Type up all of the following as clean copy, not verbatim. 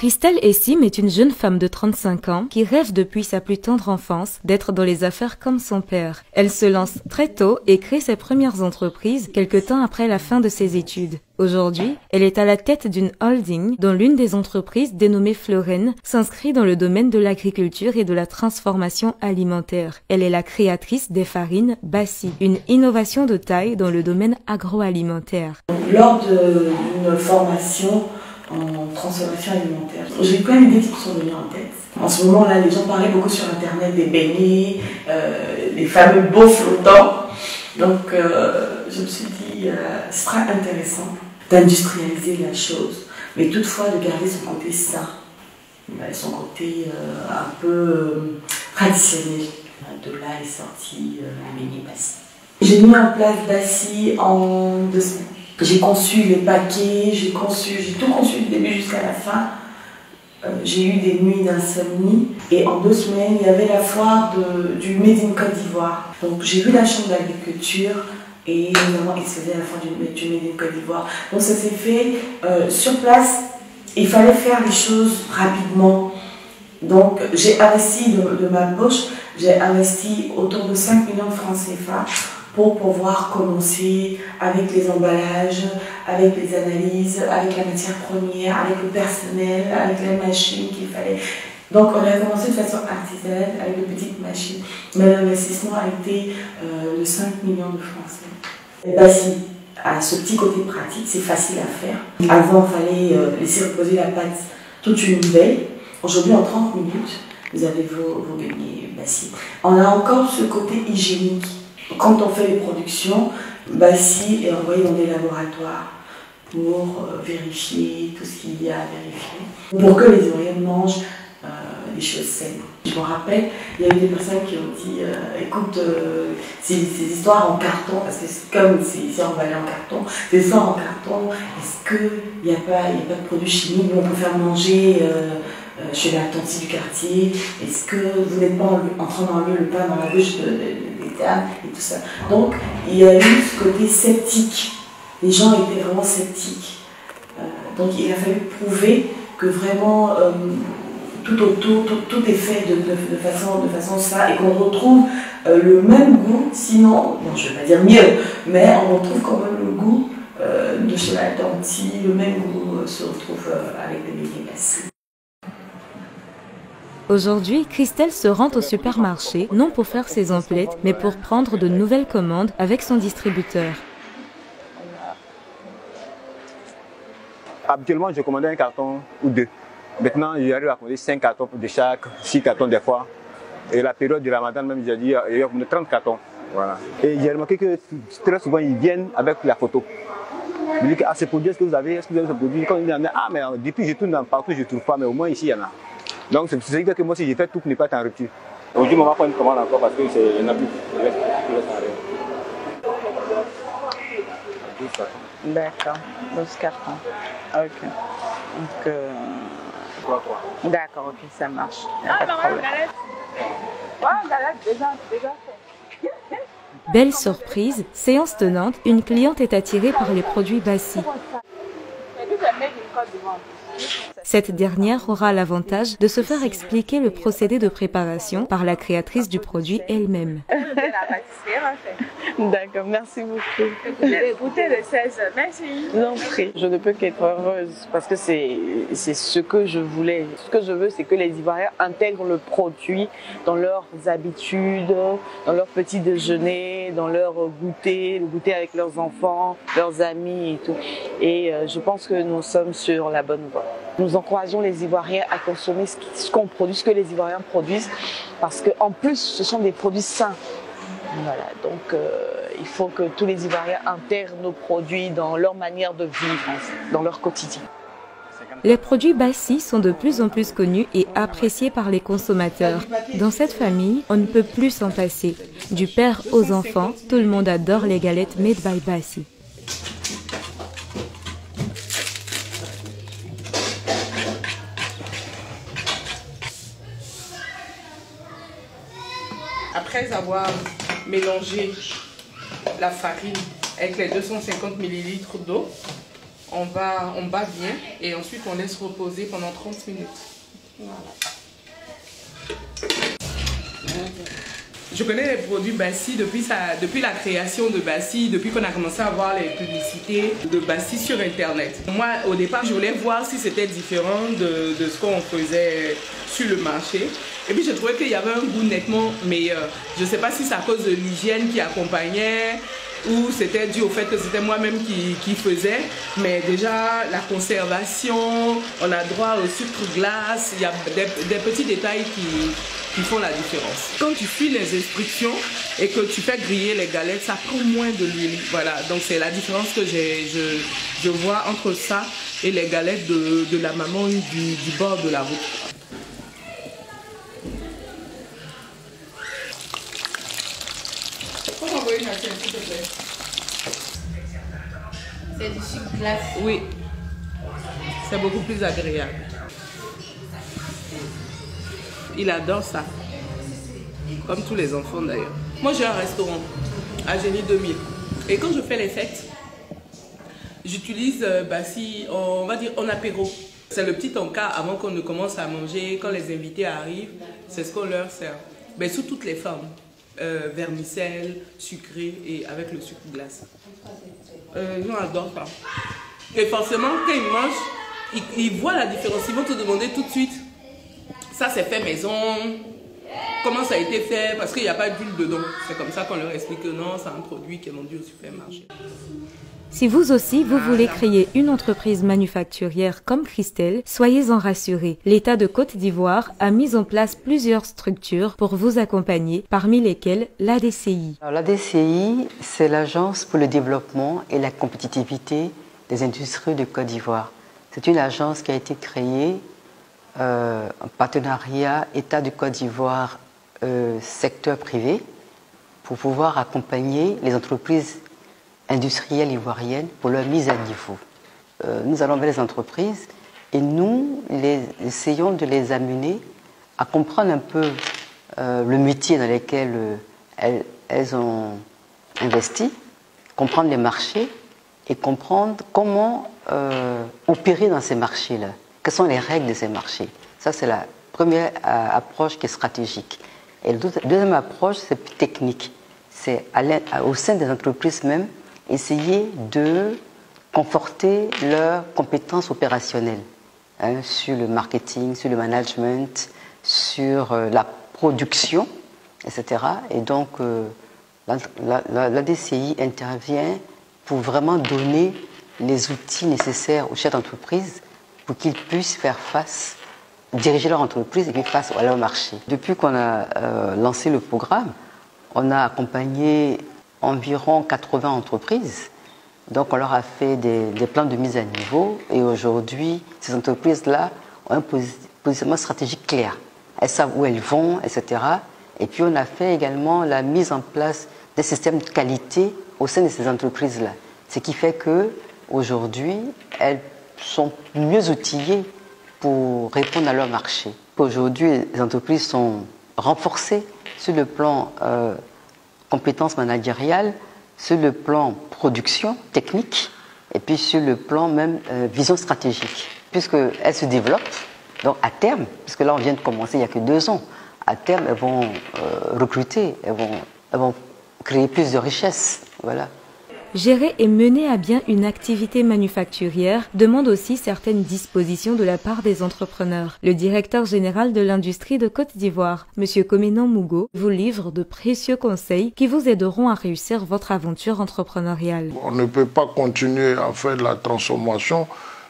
Christelle Essim est une jeune femme de 35 ans qui rêve depuis sa plus tendre enfance d'être dans les affaires comme son père. Elle se lance très tôt et crée ses premières entreprises quelque temps après la fin de ses études. Aujourd'hui, elle est à la tête d'une holding dont l'une des entreprises, dénommée Floren, s'inscrit dans le domaine de l'agriculture et de la transformation alimentaire. Elle est la créatrice des farines Bassi, une innovation de taille dans le domaine agroalimentaire. Lors d'une formation en transformation alimentaire, j'ai plein d'idées qui me sont venues en tête. En ce moment-là, les gens parlaient beaucoup sur Internet des beignets, les fameux beaux flottants. Donc, je me suis dit, ce sera intéressant d'industrialiser la chose, mais toutefois de garder son côté sain, son côté un peu traditionnel. De là est sorti le beignet Bassi. J'ai mis en place Bassi en 2 semaines. J'ai conçu les paquets, j'ai tout conçu du début jusqu'à la fin. J'ai eu des nuits d'insomnie et en 2 semaines, il y avait la foire du Made in Côte d'Ivoire. Donc j'ai vu la chambre d'agriculture et nous avons exposé à la foire du Made in Côte d'Ivoire. Donc ça s'est fait sur place. Il fallait faire les choses rapidement. Donc j'ai investi de ma poche, j'ai investi autour de 5 millions de francs CFA pour pouvoir commencer avec les emballages, avec les analyses, avec la matière première, avec le personnel, avec les machines qu'il fallait. Donc on a commencé de façon artisanale avec de petites machines, mais l'investissement a été de 5 millions de francs CFA. Bassi a ce petit côté pratique, c'est facile à faire. Avant, il fallait laisser reposer la pâte toute une veille. Aujourd'hui, en 30 minutes, vous avez vos beignets Bassi. On a encore ce côté hygiénique. Quand on fait les productions, Bassi est envoyé dans des laboratoires pour vérifier tout ce qu'il y a à vérifier, pour que les Ivoiriens mangent des choses saines. Je me rappelle, il y a eu des personnes qui ont dit écoute, ces histoires en carton, parce que comme c'est emballé en carton, ces histoires en carton, est-ce qu'il n'y a pas de produits chimiques qu'on peut faire manger chez la tante du quartier? Est-ce que vous n'êtes pas en train d'enlever le pain dans la bouche des dames et tout ça? Donc il y a eu ce côté sceptique. Les gens étaient vraiment sceptiques. Donc il a fallu prouver que vraiment tout est fait de façon ça et qu'on retrouve le même goût, sinon, bon, je ne vais pas dire mieux, mais on retrouve quand même le goût de chez la tante, le même goût se retrouve avec les beignets Bassi. Aujourd'hui, Christelle se rend au supermarché, non pour faire ses emplettes, mais pour prendre de nouvelles commandes avec son distributeur. Habituellement, je commandais un carton ou 2. Maintenant, j'arrive à commander 5 cartons de chaque, 6 cartons des fois. Et la période du Ramadan, même, j'ai dit, il y a 30 cartons. Voilà. Et j'ai remarqué que très souvent, ils viennent avec la photo. Ils disent, ce produit, est-ce que vous avez ce produit? Quand ils disent, mais depuis, je tourne partout, je ne trouve pas, mais au moins ici, il y en a. Donc, c'est ce qui fait que moi, si j'ai fait tout pour ne pas être en rupture. Aujourd'hui, on va prendre une commande encore parce qu'il y en a plus. D'accord, 12 cartons. Ok. Donc, d'accord, ok, ça marche. Pas de problème. Déjà fait. Belle surprise, séance tenante, une cliente est attirée par les produits Bassi. Cette dernière aura l'avantage de se faire expliquer le procédé de préparation par la créatrice du produit elle-même. D'accord, merci beaucoup. Vous avez goûté le 16, merci. Non, je ne peux qu'être heureuse parce que c'est ce que je voulais. Ce que je veux, c'est que les Ivoiriens intègrent le produit dans leurs habitudes, dans leur petit déjeuner, dans leur goûter, le goûter avec leurs enfants, leurs amis et tout. Et je pense que nous sommes sur la bonne voie. Nous encourageons les Ivoiriens à consommer ce qu'on produit, ce que les Ivoiriens produisent, parce qu'en plus, ce sont des produits sains. Voilà, donc il faut que tous les Ivoiriens intègrent nos produits dans leur manière de vivre, dans leur quotidien. Les produits Bassi sont de plus en plus connus et appréciés par les consommateurs. Dans cette famille, on ne peut plus s'en passer. Du père aux enfants, tout le monde adore les galettes made by Bassi. Après avoir mélangé la farine avec les 250 ml d'eau, on bat bien et ensuite on laisse reposer pendant 30 minutes. Voilà. Je connais les produits Bassi depuis la création de Bassi, depuis qu'on a commencé à voir les publicités de Bassi sur Internet. Moi, au départ, je voulais voir si c'était différent de ce qu'on faisait sur le marché. Et puis, je trouvais qu'il y avait un goût nettement meilleur. Je ne sais pas si c'est à cause de l'hygiène qui accompagnait ou c'était dû au fait que c'était moi-même qui faisais. Mais déjà, la conservation, on a droit au sucre glace, il y a des petits détails qui font la différence. Quand tu suis les instructions et que tu fais griller les galettes, ça prend moins de l'huile. Voilà, donc c'est la différence que je vois entre ça et les galettes de la maman du bord de la route. Comment vous voyez la scène, s'il te plaît? C'est du sucre glace. Oui, c'est beaucoup plus agréable. Il adore ça, comme tous les enfants d'ailleurs. Moi j'ai un restaurant à Génie 2000 et quand je fais les fêtes, j'utilise Bassi, on va dire en apéro. C'est le petit encas avant qu'on ne commence à manger, quand les invités arrivent, c'est ce qu'on leur sert. Mais sous toutes les formes, vermicelle, sucré et avec le sucre glace. Les gens adorent ça. Et forcément quand ils mangent, ils voient la différence, ils vont te demander tout de suite. Ça c'est fait maison, comment ça a été fait, parce qu'il n'y a pas d'huile dedans. C'est comme ça qu'on leur explique que non, c'est un produit qui est vendu au supermarché. Si vous aussi, vous voulez créer une entreprise manufacturière comme Christelle, soyez-en rassurés. L'État de Côte d'Ivoire a mis en place plusieurs structures pour vous accompagner, parmi lesquelles l'ADCI. L'ADCI, c'est l'Agence pour le développement et la compétitivité des industries de Côte d'Ivoire. C'est une agence qui a été créée en partenariat État du Côte d'Ivoire, secteur privé, pour pouvoir accompagner les entreprises industrielles ivoiriennes pour leur mise à niveau. Nous allons vers les entreprises et nous essayons de les amener à comprendre un peu le métier dans lequel elles ont investi, comprendre les marchés et comprendre comment opérer dans ces marchés-là. Quelles sont les règles de ces marchés? Ça, c'est la première approche qui est stratégique. Et la deuxième approche, c'est plus technique. C'est au sein des entreprises même, essayer de conforter leurs compétences opérationnelles sur le marketing, sur le management, sur la production, etc. Et donc, la DCI intervient pour vraiment donner les outils nécessaires aux chefs d'entreprise pour qu'ils puissent faire face, diriger leur entreprise et puis face à leur marché. Depuis qu'on a lancé le programme, on a accompagné environ 80 entreprises. Donc on leur a fait des plans de mise à niveau et aujourd'hui, ces entreprises-là ont un positionnement stratégique clair. Elles savent où elles vont, etc. Et puis on a fait également la mise en place des systèmes de qualité au sein de ces entreprises-là. Ce qui fait qu'aujourd'hui, elles sont mieux outillées pour répondre à leur marché. Aujourd'hui, les entreprises sont renforcées sur le plan compétences managériales, sur le plan production technique et puis sur le plan même vision stratégique. Puisqu'elles se développent, donc à terme, puisque là on vient de commencer il n'y a que 2 ans, à terme elles vont recruter, elles vont créer plus de richesses. Voilà. Gérer et mener à bien une activité manufacturière demande aussi certaines dispositions de la part des entrepreneurs. Le directeur général de l'industrie de Côte d'Ivoire, M. Komenan Mougo, vous livre de précieux conseils qui vous aideront à réussir votre aventure entrepreneuriale. On ne peut pas continuer à faire de la transformation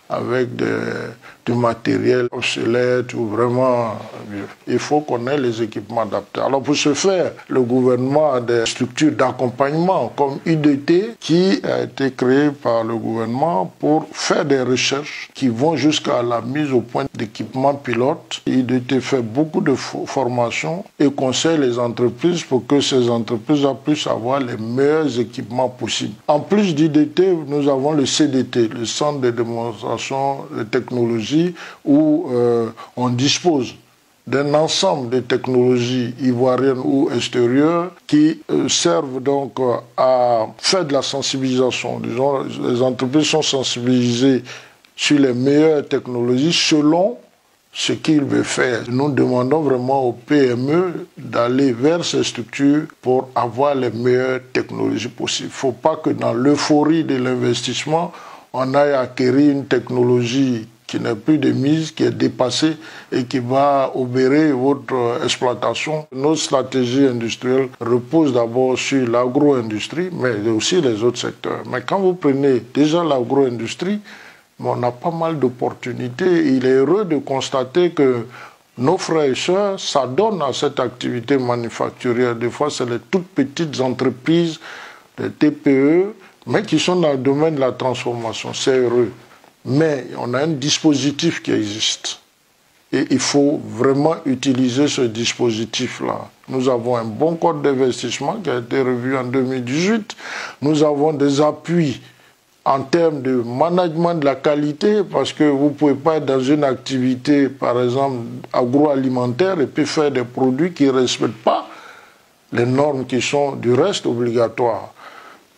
avec du matériel obsolète ou vraiment vieux. Il faut qu'on ait les équipements adaptés. Alors pour ce faire, le gouvernement a des structures d'accompagnement comme IDT qui a été créé par le gouvernement pour faire des recherches qui vont jusqu'à la mise au point d'équipements pilotes. IDT fait beaucoup de formations et conseille les entreprises pour que ces entreprises puissent avoir les meilleurs équipements possibles. En plus d'IDT, nous avons le CDT, le Centre de démonstration de technologie, où on dispose d'un ensemble de technologies ivoiriennes ou extérieures qui servent donc à faire de la sensibilisation. Disons, les entreprises sont sensibilisées sur les meilleures technologies selon ce qu'ils veulent faire. Nous demandons vraiment aux PME d'aller vers ces structures pour avoir les meilleures technologies possibles. Il ne faut pas que dans l'euphorie de l'investissement, on aille acquérir une technologie qui n'est plus de mise, qui est dépassée et qui va obérer votre exploitation. Notre stratégie industrielle repose d'abord sur l'agro-industrie, mais aussi les autres secteurs. Mais quand vous prenez déjà l'agro-industrie, on a pas mal d'opportunités. Il est heureux de constater que nos frères et sœurs s'adonnent à cette activité manufacturière. Des fois, c'est les toutes petites entreprises, les TPE, mais qui sont dans le domaine de la transformation. C'est heureux. Mais on a un dispositif qui existe. Et il faut vraiment utiliser ce dispositif-là. Nous avons un bon code d'investissement qui a été revu en 2018. Nous avons des appuis en termes de management de la qualité, parce que vous ne pouvez pas être dans une activité, par exemple, agroalimentaire, et puis faire des produits qui ne respectent pas les normes qui sont du reste obligatoires.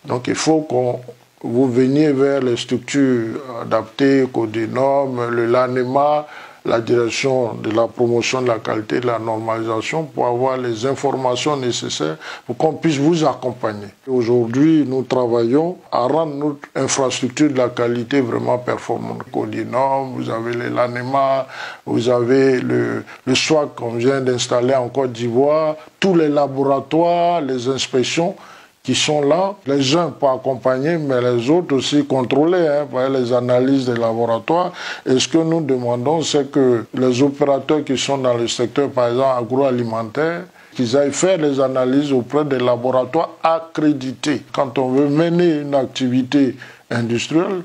Donc il faut que vous veniez vers les structures adaptées, Codénorme, le LANEMA, la direction de la promotion de la qualité et de la normalisation, pour avoir les informations nécessaires pour qu'on puisse vous accompagner. Aujourd'hui, nous travaillons à rendre notre infrastructure de la qualité vraiment performante. Codénorme, vous avez les LANEMA, vous avez le SWAC qu'on vient d'installer en Côte d'Ivoire, tous les laboratoires, les inspections qui sont là, les uns pour accompagner, mais les autres aussi contrôler par les analyses des laboratoires. Et ce que nous demandons, c'est que les opérateurs qui sont dans le secteur, par exemple, agroalimentaire, qu'ils aillent faire les analyses auprès des laboratoires accrédités. Quand on veut mener une activité industrielle,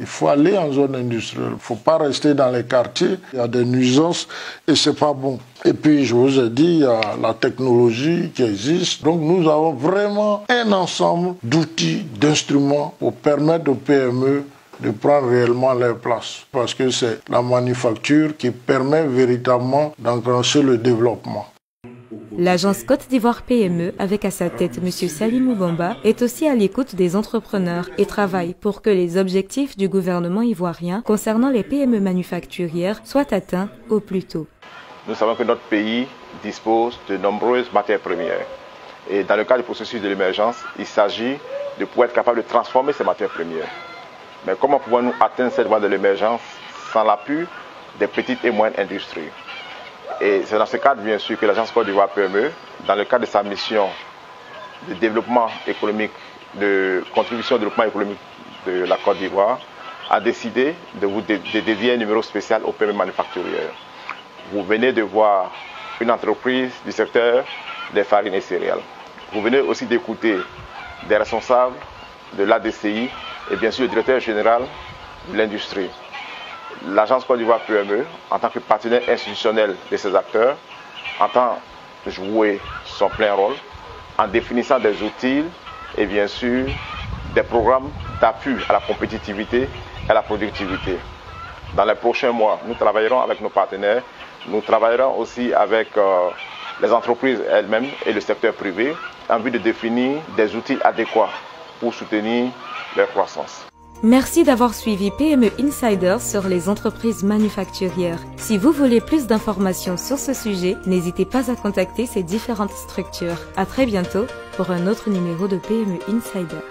il faut aller en zone industrielle. Il ne faut pas rester dans les quartiers. Il y a des nuisances et ce n'est pas bon. Et puis, je vous ai dit, il y a la technologie qui existe. Donc, nous avons vraiment un ensemble d'outils, d'instruments pour permettre aux PME de prendre réellement leur place. Parce que c'est la manufacture qui permet véritablement d'enclencher le développement. L'agence Côte d'Ivoire PME, avec à sa tête M. Salimou Bamba, est aussi à l'écoute des entrepreneurs et travaille pour que les objectifs du gouvernement ivoirien concernant les PME manufacturières soient atteints au plus tôt. Nous savons que notre pays dispose de nombreuses matières premières. Et dans le cadre du processus de l'émergence, il s'agit de pouvoir être capable de transformer ces matières premières. Mais comment pouvons-nous atteindre cette voie de l'émergence sans l'appui des petites et moyennes industries? Et c'est dans ce cadre, bien sûr, que l'agence Côte d'Ivoire PME, dans le cadre de sa mission de développement économique, de contribution au développement économique de la Côte d'Ivoire, a décidé de dédier un numéro spécial aux PME manufacturières. Vous venez de voir une entreprise du secteur des farines et céréales. Vous venez aussi d'écouter des responsables de l'ADCI et bien sûr le directeur général de l'industrie. L'agence Côte d'Ivoire PME, en tant que partenaire institutionnel de ces acteurs, entend jouer son plein rôle en définissant des outils et bien sûr des programmes d'appui à la compétitivité et à la productivité. Dans les prochains mois, nous travaillerons avec nos partenaires, nous travaillerons aussi avec les entreprises elles-mêmes et le secteur privé en vue de définir des outils adéquats pour soutenir leur croissance. Merci d'avoir suivi PME Insider sur les entreprises manufacturières. Si vous voulez plus d'informations sur ce sujet, n'hésitez pas à contacter ces différentes structures. À très bientôt pour un autre numéro de PME Insider.